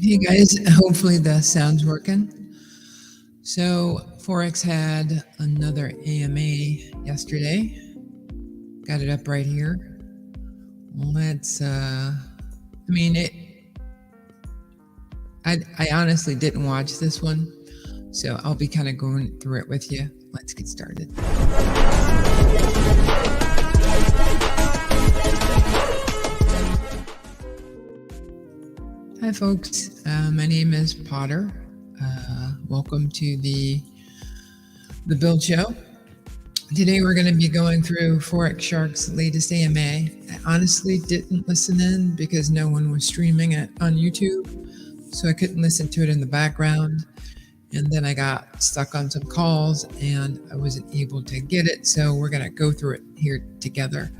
Hey guys, hopefully the sound's working. So, Forex had another AMA yesterday. Got it up right here. I honestly didn't watch this one, so I'll be kind of going through it with you. Let's get started. Hi, folks. My name is Potter. Welcome to the Build Show. Today we're going to be going through Forex Shark's latest AMA. I honestly didn't listen in because no one was streaming it on YouTube, so I couldn't listen to it in the background. And then I got stuck on some calls and I wasn't able to get it, so we're going to go through it here together.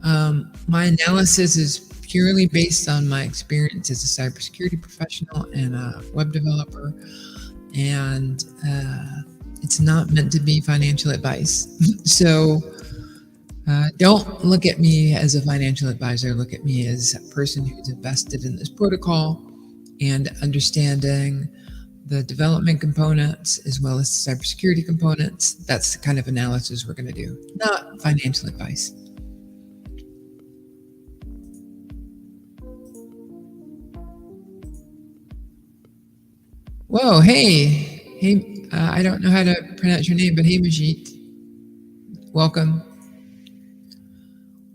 My analysis is purely based on my experience as a cybersecurity professional and a web developer, and it's not meant to be financial advice. So don't look at me as a financial advisor. Look at me as a person who's invested in this protocol and understanding the development components as well as the cybersecurity components. That's the kind of analysis we're going to do, not financial advice. Whoa, hey, I don't know how to pronounce your name, but hey, Majit, welcome.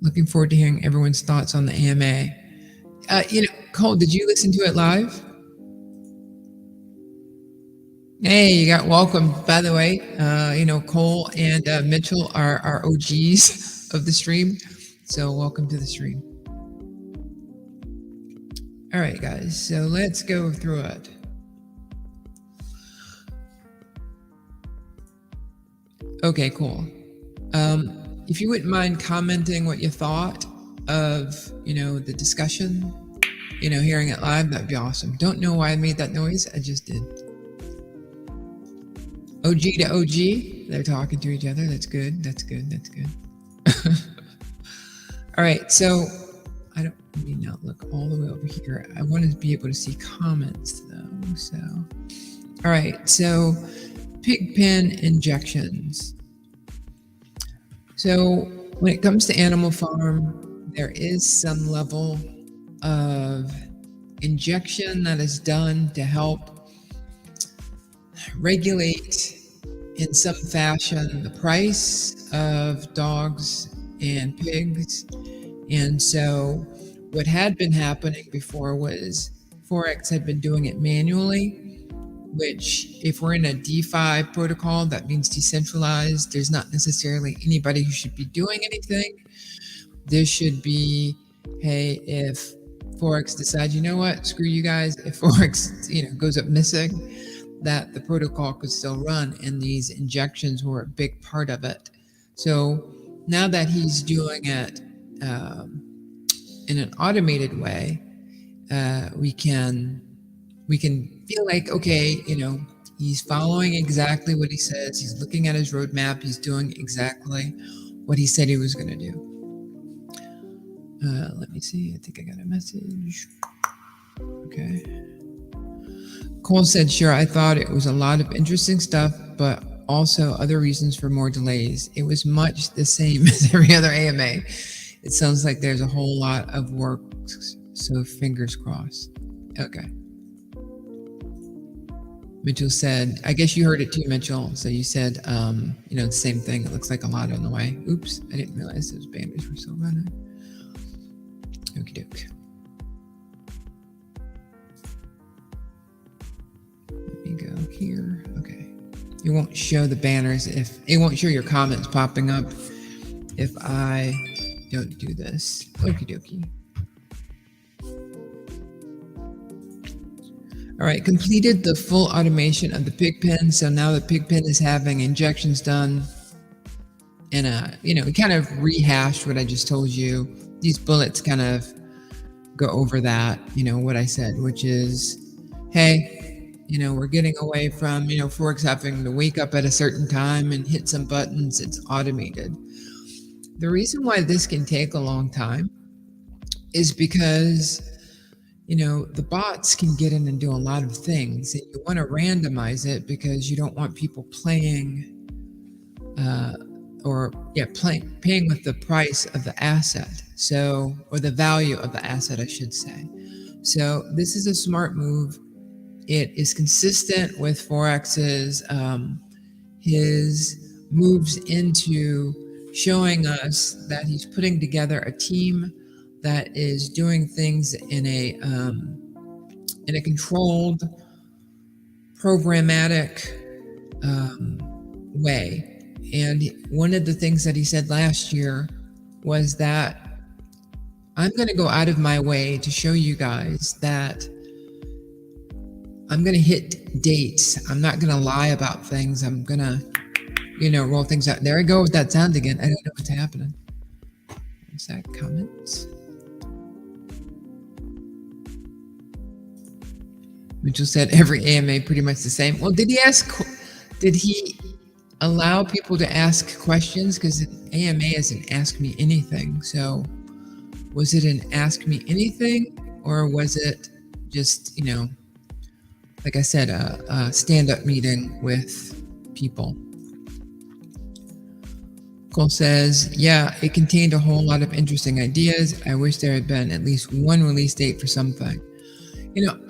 Looking forward to hearing everyone's thoughts on the AMA. Cole, did you listen to it live? Hey, you got welcome, by the way. Cole and Mitchell are OGs of the stream, so welcome to the stream. All right, guys, so let's go through it. Okay, cool. If you wouldn't mind commenting what you thought of, the discussion, hearing it live, that'd be awesome. Don't know why I made that noise. I just did. OG to OG, they're talking to each other. That's good. That's good. That's good. All right, so I don't need not look all the way over here. I want to be able to see comments though. So, all right, so pigpen injections. So when it comes to Animal Farm, there is some level of injection that is done to help regulate in some fashion the price of dogs and pigs. And so what had been happening before was Forex had been doing it manually, which if we're in a DeFi protocol, that means decentralized. There's not necessarily anybody who should be doing anything. There should be, hey, if Forex decides, you know what, screw you guys, if Forex, goes up missing, that the protocol could still run, and these injections were a big part of it. So now that he's doing it in an automated way, we can feel like, okay, he's following exactly what he says. He's looking at his roadmap. He's doing exactly what he said he was going to do. Let me see. I think I got a message. Okay. Cole said, sure, I thought it was a lot of interesting stuff, but also other reasons for more delays. It was much the same as every other AMA. It sounds like there's a whole lot of work, so fingers crossed. Okay. Mitchell said, I guess you heard it too, Mitchell. So you said, the same thing. It looks like a lot on the way. Oops, I didn't realize those banners were still running. Okie doke. Let me go here. Okay. It won't show the banners it won't show your comments popping up if I don't do this. Okie dokie. All right, completed the full automation of the pigpen. So now the pigpen is having injections done. And, we kind of rehashed what I just told you. These bullets kind of go over that, what I said, which is, hey, we're getting away from, Forex having to wake up at a certain time and hit some buttons. It's automated. The reason why this can take a long time is because the bots can get in and do a lot of things, and you want to randomize it because you don't want people playing uh, paying with the price of the asset. So, or the value of the asset, I should say. So this is a smart move. It is consistent with Forex's his moves into showing us that he's putting together a team that is doing things in a controlled, programmatic way. And one of the things that he said last year was that I'm going to go out of my way to show you guys that I'm going to hit dates. I'm not going to lie about things. I'm going to, roll things out. There I go with that sound again. I don't know what's happening. Is that comments? Mitchell said every AMA pretty much the same. Well, did he allow people to ask questions? Because an AMA is an Ask Me Anything. So was it an Ask Me Anything, or was it just, like I said, a stand-up meeting with people? Cole says, yeah, it contained a whole lot of interesting ideas. I wish there had been at least one release date for something.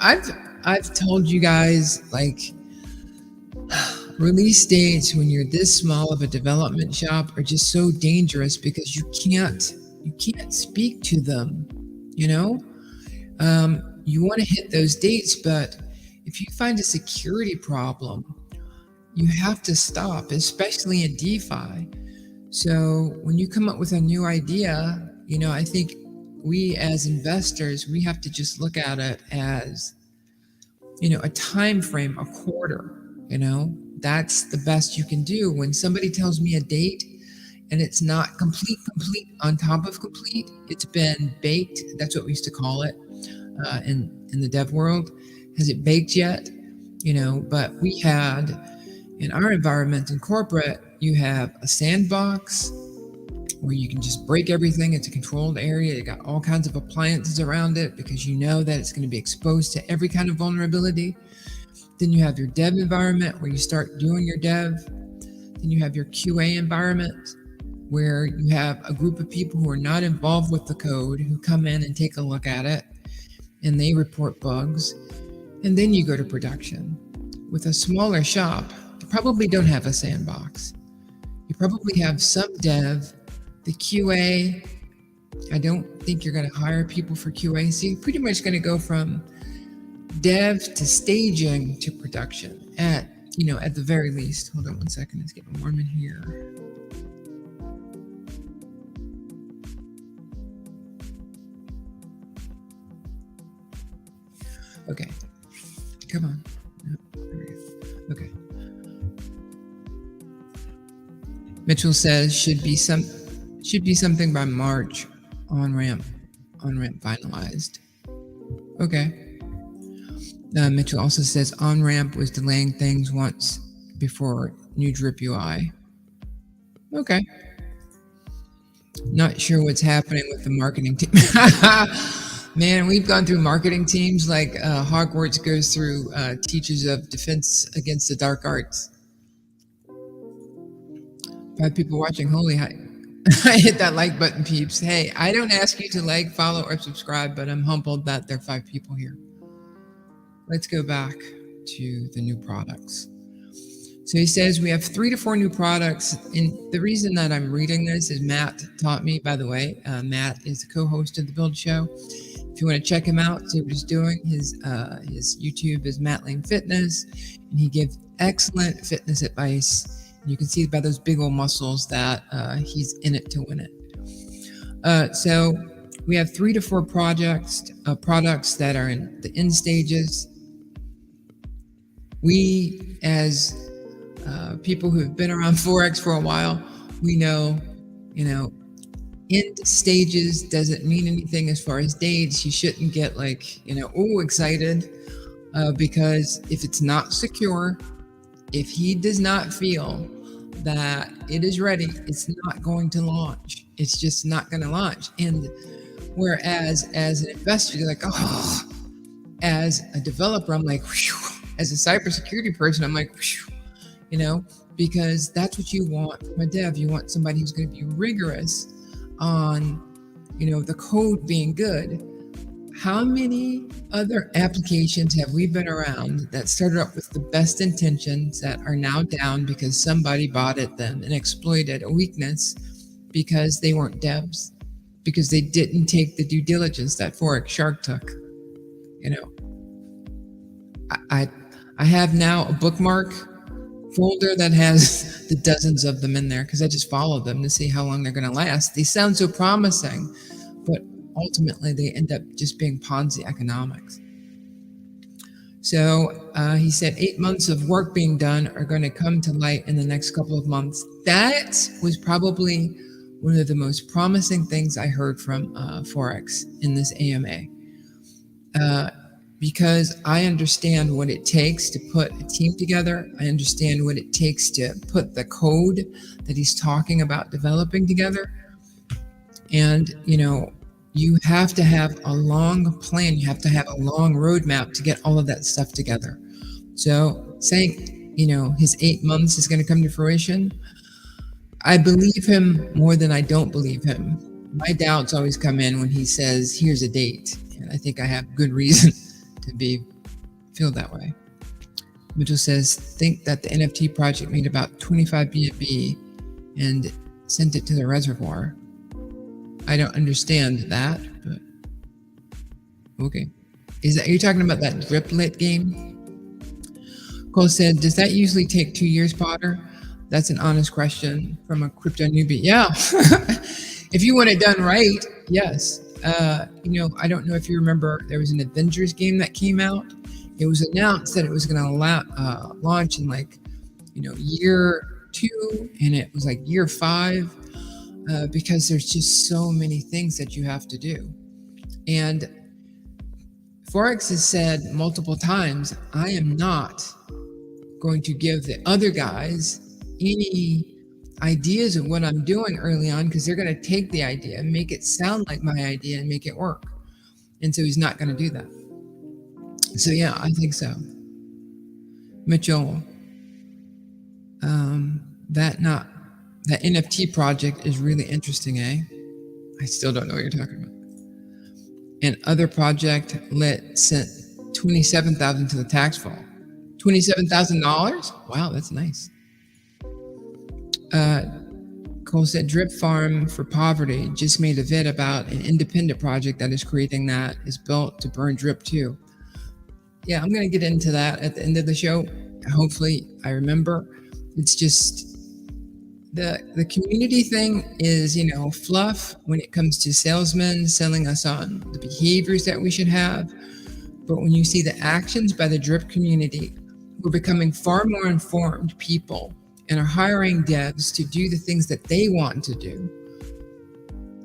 I've told you guys, like, release dates when you're this small of a development shop are just so dangerous because you can't speak to them. You want to hit those dates, but if you find a security problem, you have to stop, especially in DeFi. So when you come up with a new idea, I think we as investors, we have to just look at it as, a time frame, a quarter. That's the best you can do. When somebody tells me a date and it's not complete on top of complete, it's been baked. That's what we used to call it in the dev world. Has it baked yet? But we had, in our environment in corporate, you have a sandbox where you can just break everything. It's a controlled area. You got all kinds of appliances around it because you know that it's going to be exposed to every kind of vulnerability. Then you have your dev environment where you start doing your dev. Then you have your QA environment where you have a group of people who are not involved with the code who come in and take a look at it and they report bugs. And then you go to production. With a smaller shop, you probably don't have a sandbox. You probably have some dev, the QA. I don't think you're going to hire people for QA. So you're pretty much going to go from dev to staging to production at the very least. Hold on one second. It's getting warm in here. Okay. Come on. Okay. Mitchell says should be something by March. On ramp finalized. Okay. Mitchell also says on ramp was delaying things once before new drip UI. Okay. Not sure what's happening with the marketing team. Man, we've gone through marketing teams like Hogwarts goes through Teachers of Defense Against the Dark Arts. 5 people watching. Holy hi. I hit that like button, peeps. Hey, I don't ask you to like, follow, or subscribe, but I'm humbled that there are 5 people here. Let's go back to the new products. So he says we have 3 to 4 new products. And the reason that I'm reading this is Matt taught me, by the way. Matt is the co-host of the Build Show. If you want to check him out, see what he's doing, his YouTube is Matt Lane Fitness, and he gives excellent fitness advice. And you can see by those big old muscles that he's in it to win it. So we have 3 to 4 products that are in the end stages. We, as people who have been around Forex for a while, we know, end stages doesn't mean anything as far as dates. You shouldn't get excited because if it's not secure, if he does not feel that it is ready, it's not going to launch. It's just not going to launch. And whereas as an investor, you're like, oh, as a developer, I'm like, whew. As a cybersecurity person, I'm like, whew, because that's what you want from a dev. You want somebody who's going to be rigorous on, the code being good. How many other applications have we been around that started up with the best intentions that are now down because somebody bought at them and exploited a weakness because they weren't devs, because they didn't take the due diligence that Forex Shark took? I have now a bookmark folder that has the dozens of them in there because I just follow them to see how long they're going to last. They sound so promising, but ultimately they end up just being Ponzi economics. So he said 8 months of work being done are going to come to light in the next couple of months. That was probably one of the most promising things I heard from Forex in this AMA. Because I understand what it takes to put a team together. I understand what it takes to put the code that he's talking about developing together. And, you have to have a long plan. You have to have a long roadmap to get all of that stuff together. So saying, his 8 months is going to come to fruition, I believe him more than I don't believe him. My doubts always come in when he says, here's a date. And I think I have good reason to feel that way. Mitchell says, think that the NFT project made about 25 BNB and sent it to the reservoir. I don't understand that, but okay. Are you talking about that driplet game? Cole said, does that usually take 2 years, Potter? That's an honest question from a crypto newbie. Yeah. If you want it done right, yes. I don't know if you remember, there was an Avengers game that came out. It was announced that it was going to launch in year 2, and it was like year 5, because there's just so many things that you have to do. And Forex has said multiple times, I am not going to give the other guys any ideas of what I'm doing early on, because they're going to take the idea and make it sound like my idea and make it work. And so he's not going to do that. So yeah, I think so. Mitchell, that NFT project is really interesting, eh? I still don't know what you're talking about. And other project sent $27,000 to the tax fall. $27,000? Wow, that's nice. Cole said, Drip Farm for Poverty just made a vid about an independent project that is creating that is built to burn Drip too. Yeah, I'm going to get into that at the end of the show. Hopefully I remember. It's just the community thing is, fluff when it comes to salesmen selling us on the behaviors that we should have. But when you see the actions by the Drip community, we're becoming far more informed people and are hiring devs to do the things that they want to do.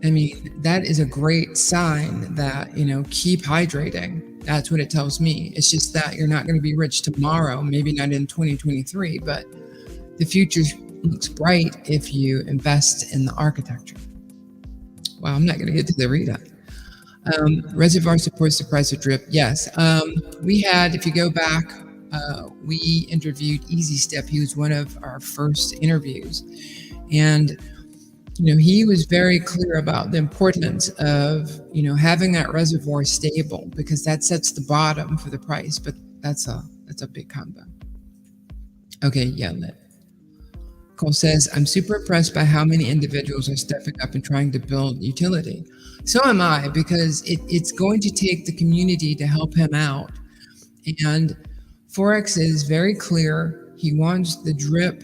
I mean, that is a great sign that, keep hydrating. That's what it tells me. It's just that you're not going to be rich tomorrow, maybe not in 2023, but the future looks bright if you invest in the architecture. Wow, I'm not going to get to the read-up. Reservoir supports the price of Drip. Yes. We had, if you go back, we interviewed Easy Step. He was one of our first interviews. And, he was very clear about the importance of, having that reservoir stable, because that sets the bottom for the price. But that's a big combo. Okay, yeah, Cole says, I'm super impressed by how many individuals are stepping up and trying to build utility. So am I, because it's going to take the community to help him out. And Forex is very clear. He wants the Drip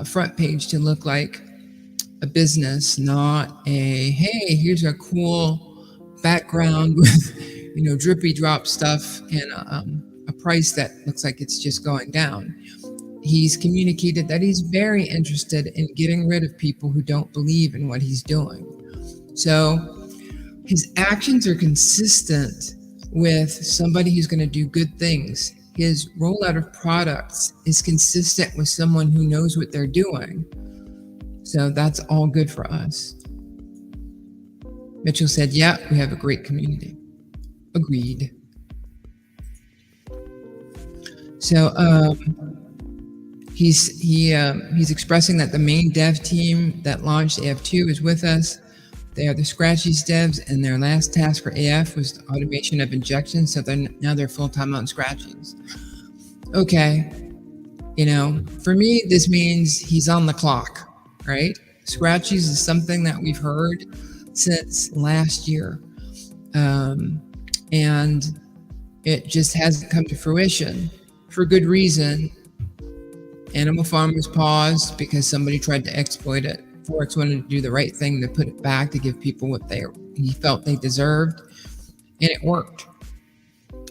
front page to look like a business, not a, hey, here's a cool background with, drippy drop stuff and a price that looks like it's just going down. He's communicated that he's very interested in getting rid of people who don't believe in what he's doing. So his actions are consistent with somebody who's going to do good things. His rollout of products is consistent with someone who knows what they're doing. So that's all good for us. Mitchell said, yeah, we have a great community. Agreed. So he's expressing that the main dev team that launched AF2 is with us. They are the Scratchies devs, and their last task for AF was the automation of injections. So now they're full-time on Scratchies. Okay, for me, this means he's on the clock, right? Scratchies is something that we've heard since last year, and it just hasn't come to fruition for good reason. Animal Farm was paused because somebody tried to exploit it. Forex wanted to do the right thing to put it back to give people what he felt they deserved, and it worked.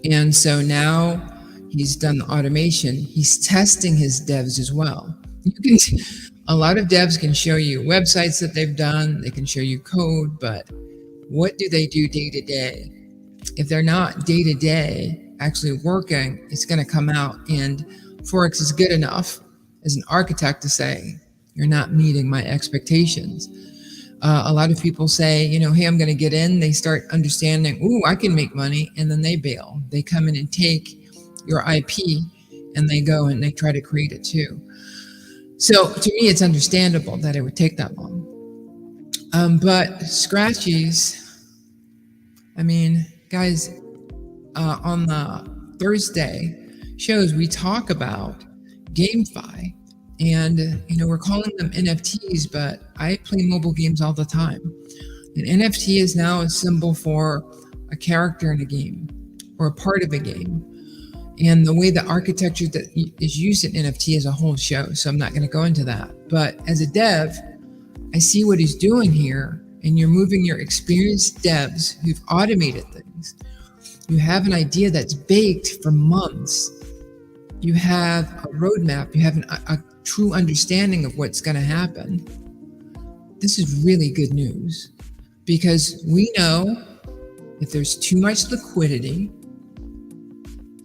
And so now he's done the automation. He's testing his devs as well. A lot of devs can show you websites that they've done. They can show you code, but what do they do day to day? If they're not day to day actually working, it's going to come out. And Forex is good enough as an architect to say, you're not meeting my expectations. A lot of people say, hey, I'm going to get in. They start understanding, I can make money, and then they bail. They come in and take your IP, and they go and they try to create it too. So to me, it's understandable that it would take that long. But Scratchies, guys, on the Thursday shows, we talk about GameFi. And, we're calling them NFTs, but I play mobile games all the time. An NFT is now a symbol for a character in a game or a part of a game. And the way the architecture that is used in NFT is a whole show, so I'm not going to go into that. But as a dev, I see what he's doing here, and you're moving your experienced devs who've automated things. You have an idea that's baked for months. You have a roadmap. You have a true understanding of what's going to happen. This is really good news, because we know if there's too much liquidity,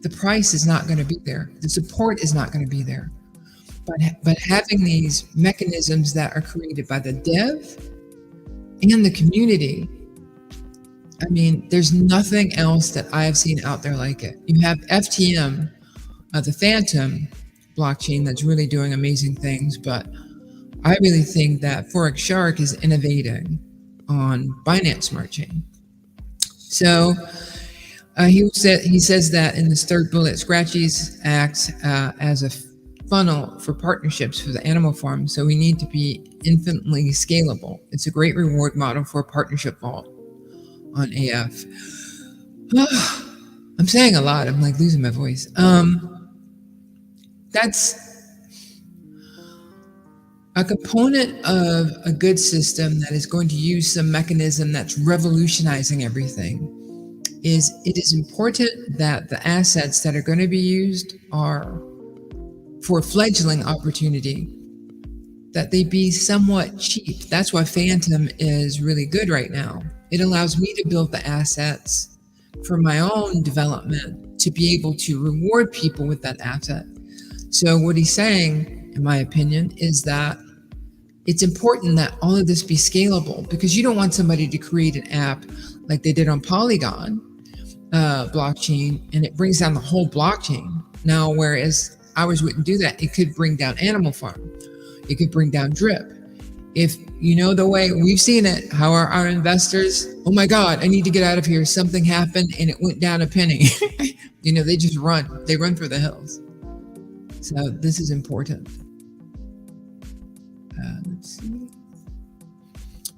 the price is not going to be there. The support is not going to be there. But having these mechanisms that are created by the dev and the community, there's nothing else that I have seen out there like it. You have FTM, the Phantom blockchain, that's really doing amazing things, but I really think that Forex Shark is innovating on Binance Smart Chain. So he says that in this third bullet, Scratchies acts as a funnel for partnerships for the animal farm, so we need to be infinitely scalable. It's a great reward model for a partnership vault on AF. I'm saying a lot. I'm like losing my voice. That's a component of a good system that is going to use some mechanism that's revolutionizing everything. It is important that the assets that are going to be used are for fledgling opportunity, that they be somewhat cheap. That's why Phantom is really good right now. It allows me to build the assets for my own development to be able to reward people with that asset. So what he's saying, in my opinion, is that it's important that all of this be scalable, because you don't want somebody to create an app like they did on Polygon blockchain, and it brings down the whole blockchain. Now, whereas ours wouldn't do that, it could bring down Animal Farm. It could bring down Drip. If you know the way we've seen it, how are our investors, oh my God, I need to get out of here. Something happened and it went down a penny. They just run. They run for the hills. So this is important. Let's see.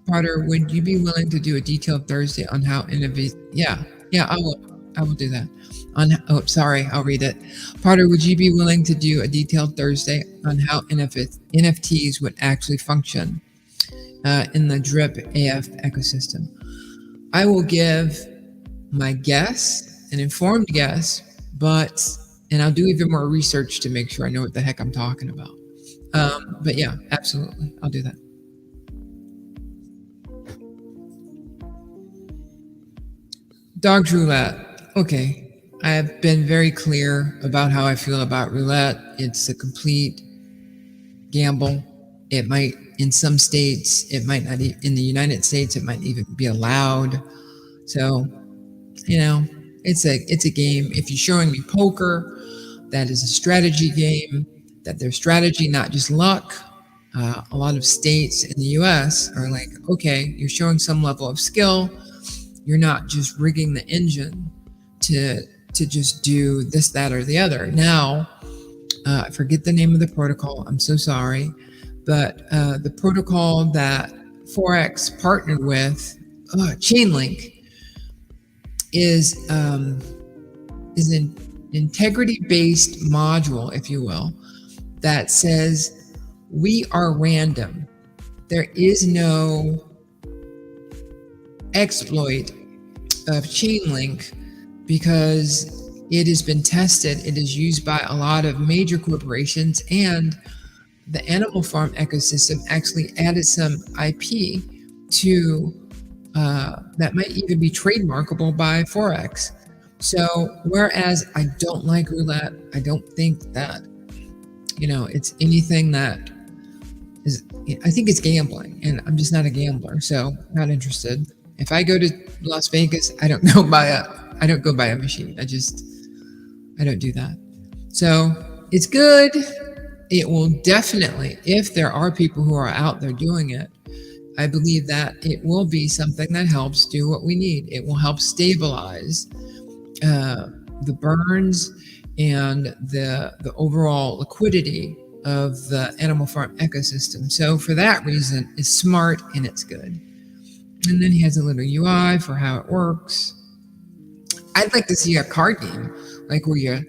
Potter, would you be willing to do a detailed Thursday on how innovate? Yeah, I will do that. I'll read it. Potter, would you be willing to do a detailed Thursday on how NFTs would actually function in the Drip AF ecosystem? I will give my guess, an informed guess, and I'll do even more research to make sure I know what the heck I'm talking about. But yeah, absolutely. I'll do that. Dogs roulette. Okay. I have been very clear about how I feel about roulette. It's a complete gamble. It might, in some states, it might not, in the United States, it might even be allowed. So, it's a game. If you're showing me poker, that is a strategy game, that there's strategy, not just luck. A lot of states in the US are like, okay, you're showing some level of skill. You're not just rigging the engine to just do this, that, or the other. Now, I forget the name of the protocol. I'm so sorry. But the protocol that Forex partnered with, Chainlink, is an integrity-based module, if you will, that says we are random. There is no exploit of Chainlink because it has been tested. It is used by a lot of major corporations, and the animal farm ecosystem actually added some IP to that might even be trademarkable by Forex. So whereas I don't like roulette, I don't think that, it's anything that is, I think it's gambling, and I'm just not a gambler, so not interested. If I go to Las Vegas, I don't go buy a machine. I don't do that. So it's good. It will definitely, if there are people who are out there doing it, I believe that it will be something that helps do what we need. It will help stabilize the burns and the overall liquidity of the animal farm ecosystem. So for that reason, it's smart and it's good. And then he has a little UI for how it works. I'd like to see a card game, like where you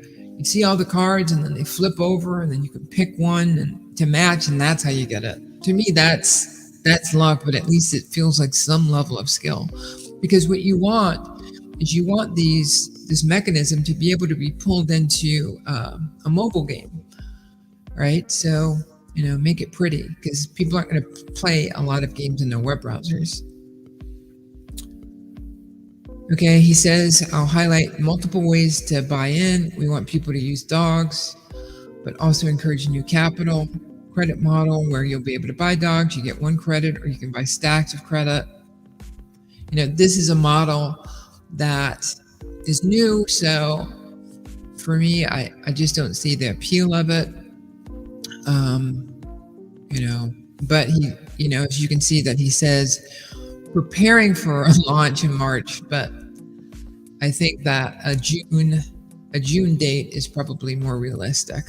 see all the cards and then they flip over and then you can pick one and to match, and that's how you get it. To me, that's luck, but at least it feels like some level of skill. Because what you want is this mechanism to be able to be pulled into a mobile game, right? So, make it pretty, because people aren't going to play a lot of games in their web browsers. Okay, he says, I'll highlight multiple ways to buy in. We want people to use dogs, but also encourage new capital. Credit model where you'll be able to buy dogs. You get 1 credit, or you can buy stacks of credit. This is a model that is new. So for me, I just don't see the appeal of it. But he, as you can see that he says, preparing for a launch in March, but I think that a June date is probably more realistic,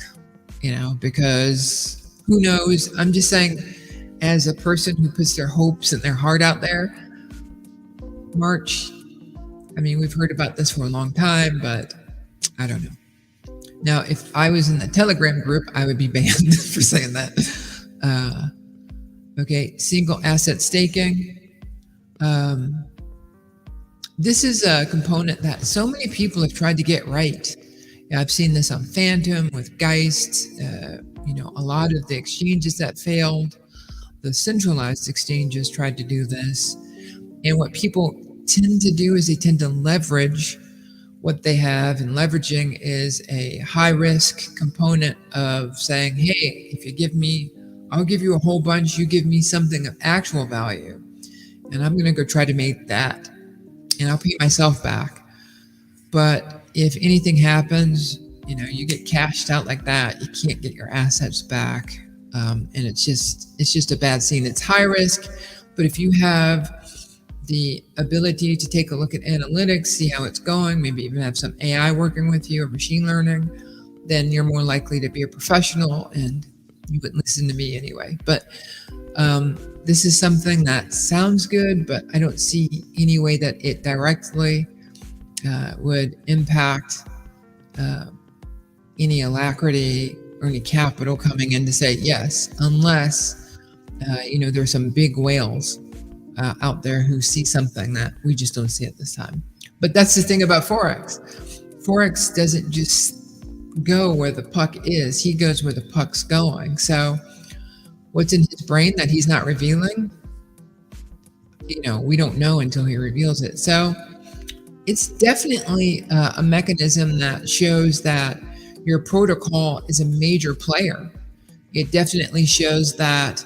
because who knows? I'm just saying, as a person who puts their hopes and their heart out there, March, we've heard about this for a long time, but I don't know. Now, if I was in the Telegram group, I would be banned for saying that. Okay, single asset staking. This is a component that so many people have tried to get right. I've seen this on Phantom with Geist, a lot of the exchanges that failed. The centralized exchanges tried to do this. And what people tend to do is they tend to leverage what they have, and leveraging is a high risk component of saying, hey, if you give me, I'll give you a whole bunch, you give me something of actual value, and I'm going to go try to make that, and I'll pay myself back. But if anything happens, you get cashed out like that, you can't get your assets back. And it's just a bad scene. It's high risk, but if you have the ability to take a look at analytics, see how it's going, maybe even have some AI working with you or machine learning, then you're more likely to be a professional, and you wouldn't listen to me anyway. But this is something that sounds good, but I don't see any way that it directly would impact any alacrity or any capital coming in to say yes, unless there's some big whales out there who see something that we just don't see at this time. But that's the thing about Forex. Forex doesn't just go where the puck is, he goes where the puck's going. So what's in his brain that he's not revealing, we don't know until he reveals it. So it's definitely a mechanism that shows that your protocol is a major player. It definitely shows that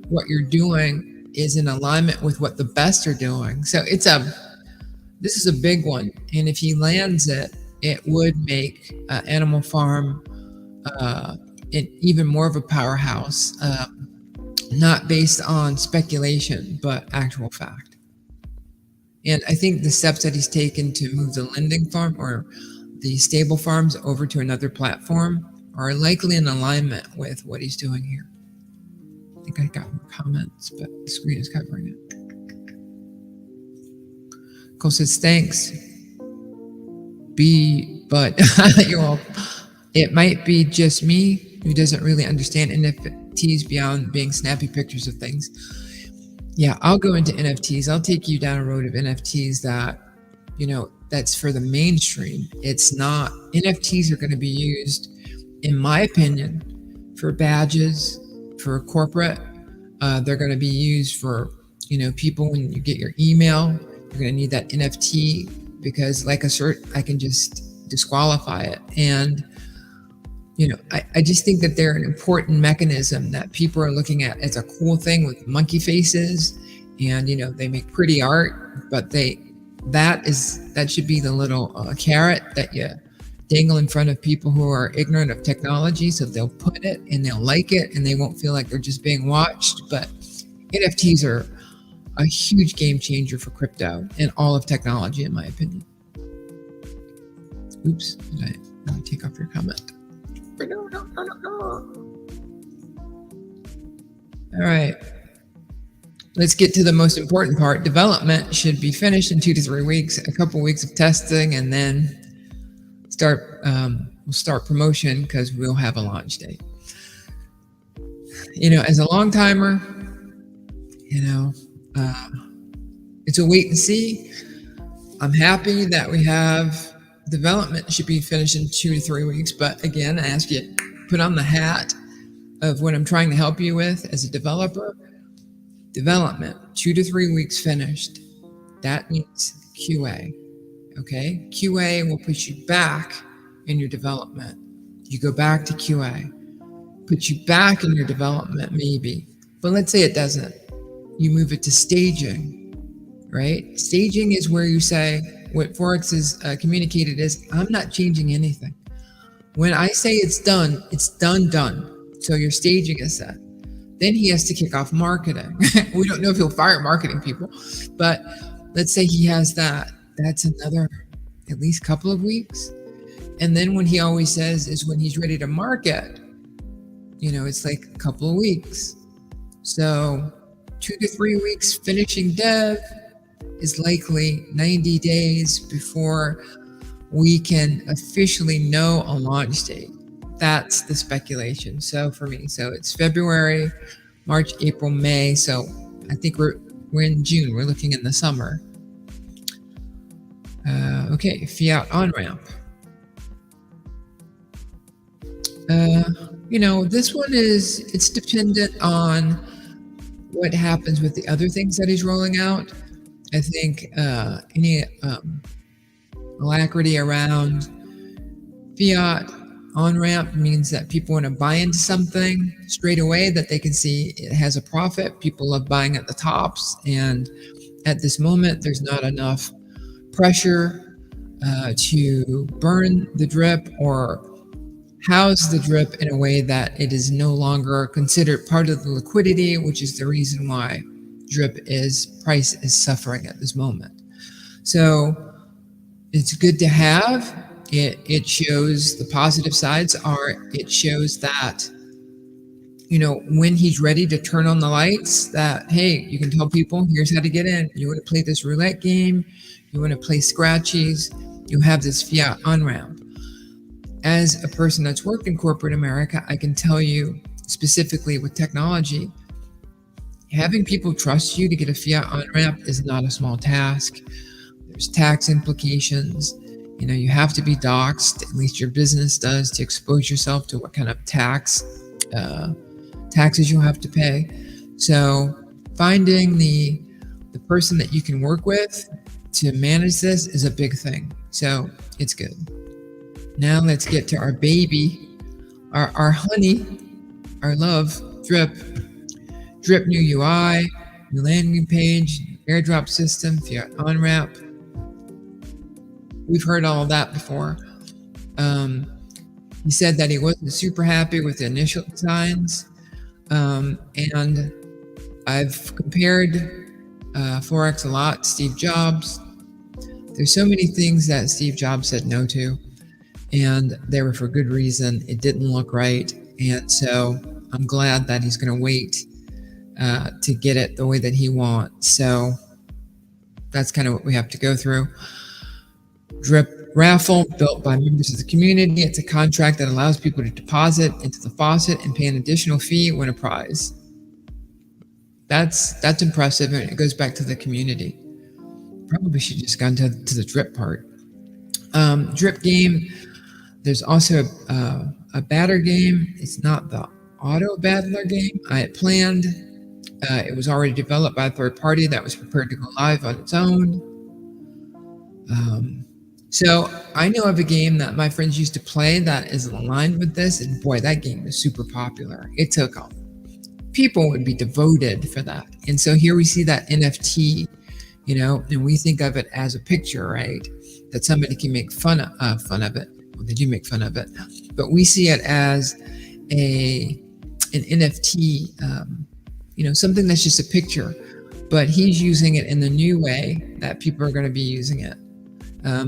what you're doing is in alignment with what the best are doing. So this is a big one. And if he lands it, it would make Animal Farm even more of a powerhouse, not based on speculation, but actual fact. And I think the steps that he's taken to move the lending farm or the stable farms over to another platform are likely in alignment with what he's doing here. I think I got more comments, but the screen is covering it. Cole says, thanks. But you're all, it might be just me who doesn't really understand NFTs beyond being snappy pictures of things. Yeah, I'll go into NFTs. I'll take you down a road of NFTs that, that's for the mainstream. It's not, NFTs are going to be used, in my opinion, for badges, for corporate. They're going to be used for, people when you get your email, you're going to need that NFT because like a cert, I can just disqualify it. And, I just think that they're an important mechanism that people are looking at as a cool thing with monkey faces and, they make pretty art, but that should be the little carrot that you dangle in front of people who are ignorant of technology. So they'll put it and they'll like it and they won't feel like they're just being watched. But NFTs are a huge game changer for crypto and all of technology, in my opinion. Oops, let me take off your comment. No. All right. Let's get to the most important part. Development should be finished in 2 to 3 weeks, a couple weeks of testing, and then we'll start promotion because we'll have a launch date. As a long timer, it's a wait and see. I'm happy that we have development should be finished in 2 to 3 weeks. But again, I ask you to put on the hat of what I'm trying to help you with as a developer. Development, 2 to 3 weeks finished. That means QA. Okay? QA will put you back in your development. You go back to QA. Put you back in your development, maybe. But let's say it doesn't. You move it to staging, right? Staging is where you say, what Forex is communicated is, I'm not changing anything. When I say it's done, it's done. So your staging is set. Then he has to kick off marketing. We don't know if he'll fire marketing people, but let's say he has that. That's another at least couple of weeks. And then when he always says is when he's ready to market, it's like a couple of weeks. So 2 to 3 weeks finishing dev is likely 90 days before we can officially know a launch date. That's the speculation. So for me, it's February, March, April, May. So I think we're in June. We're looking in the summer. Okay, fiat on ramp. This one it's dependent on what happens with the other things that he's rolling out. I think any alacrity around fiat on-ramp means that people want to buy into something straight away that they can see it has a profit. People love buying at the tops. And at this moment, there's not enough pressure to burn the drip or house the drip in a way that it is no longer considered part of the liquidity, which is the reason why drip price is suffering at this moment. So it's good to have. It shows the positive sides it shows that, when he's ready to turn on the lights, that, hey, you can tell people, here's how to get in. You want to play this roulette game, you want to play scratchies, you have this fiat on-ramp. As a person that's worked in corporate America, I can tell you specifically with technology, having people trust you to get a fiat on-ramp is not a small task. There's tax implications. You have to be doxxed, at least your business does, to expose yourself to what kind of taxes you'll have to pay. So finding the person that you can work with to manage this is a big thing. So it's good. Now let's get to our baby, our honey, our love, Drip. Drip new UI, new landing page, airdrop system, fiat on-ramp. We've heard all of that before. He said that he wasn't super happy with the initial designs. And I've compared Forex a lot to Steve Jobs. There's so many things that Steve Jobs said no to, and they were for good reason. It didn't look right. And so I'm glad that he's going to wait to get it the way that he wants. So that's kind of what we have to go through. Drip raffle built by members of the community. It's a contract that allows people to deposit into the faucet and pay an additional fee when a prize. That's impressive, and it goes back to the community. Probably should just gone to the drip part. Drip game. There's also a batter game. It's not the auto battler game I had planned. It was already developed by a third party that was prepared to go live on its own. So I know of a game that my friends used to play that is aligned with this, and boy, that game is super popular. It took off. People would be devoted for that. And so here we see that NFT, and we think of it as a picture, right? That somebody can make fun of it. Well, they do make fun of it, but we see it as an NFT, something that's just a picture, but he's using it in the new way that people are going to be using it.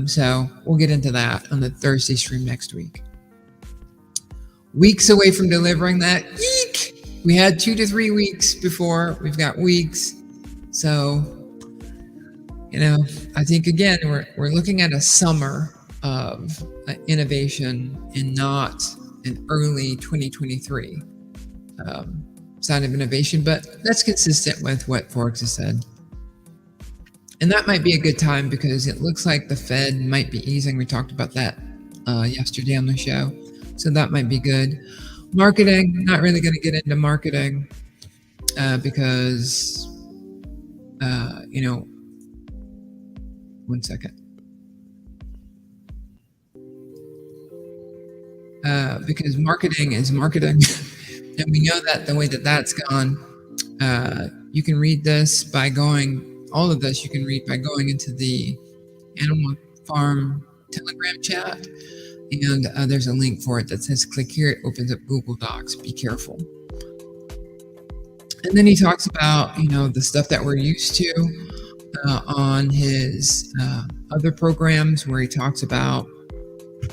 So we'll get into that on the Thursday stream next week. Weeks away from delivering that. Eek! We had 2 to 3 weeks before. We've got weeks. So, I think again, we're looking at a summer of innovation and not an early 2023 sign of innovation, but that's consistent with what Forex has said. And that might be a good time because it looks like the Fed might be easing. We talked about that yesterday on the show. So that might be good. Marketing, not really going to get into marketing because, one second. Because marketing is marketing. And we know that the way that that's gone, you can read this by going, all of this you can read by going into the Animal Farm Telegram chat. And there's a link for it that says click here. It opens up Google Docs. Be careful. And then he talks about, the stuff that we're used to on his other programs where he talks about,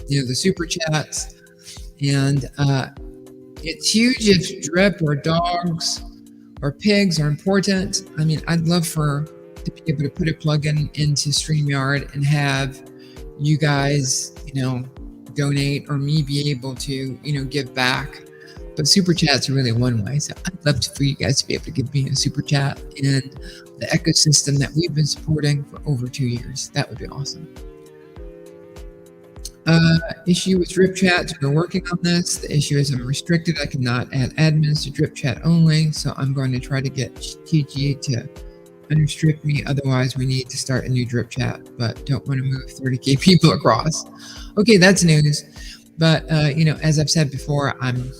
the super chats. And it's huge if drip or dogs or pigs are important. I mean, I'd love to be able to put a plugin into StreamYard and have you guys, donate or me be able to, give back. But super chats are really one way. So I'd love for you guys to be able to give me a super chat in the ecosystem that we've been supporting for over 2 years. That would be awesome. Issue with drip chats. We're working on this. The issue is I'm restricted. I cannot add admins to drip chat only. So I'm going to try to get TG to unrestrict me. Otherwise, we need to start a new drip chat, but don't want to move 30K people across. Okay, that's news. But, as I've said before, I've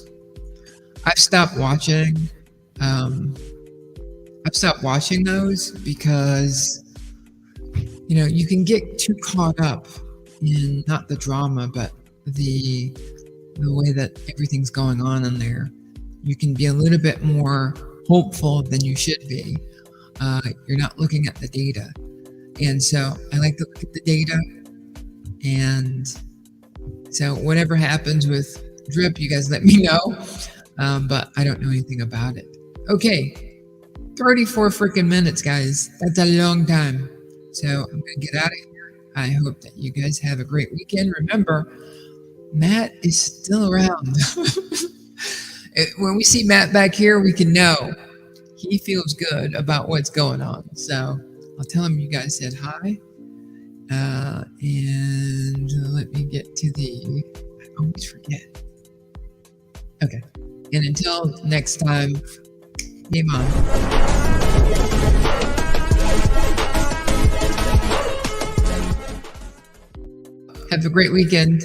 stopped watching. I've stopped watching those because, you can get too caught up in not the drama, but the way that everything's going on in there. You can be a little bit more hopeful than you should be. You're not looking at the data. And so I like to look at the data. And so whatever happens with drip, you guys let me know. But I don't know anything about it. Okay, 34 freaking minutes, guys. That's a long time. So I'm going to get out of here. I hope that you guys have a great weekend. Remember, Matt is still around. When we see Matt back here, we can know he feels good about what's going on. So I'll tell him you guys said hi. And let me get to I always forget. Okay. And until next time, game on. Have a great weekend.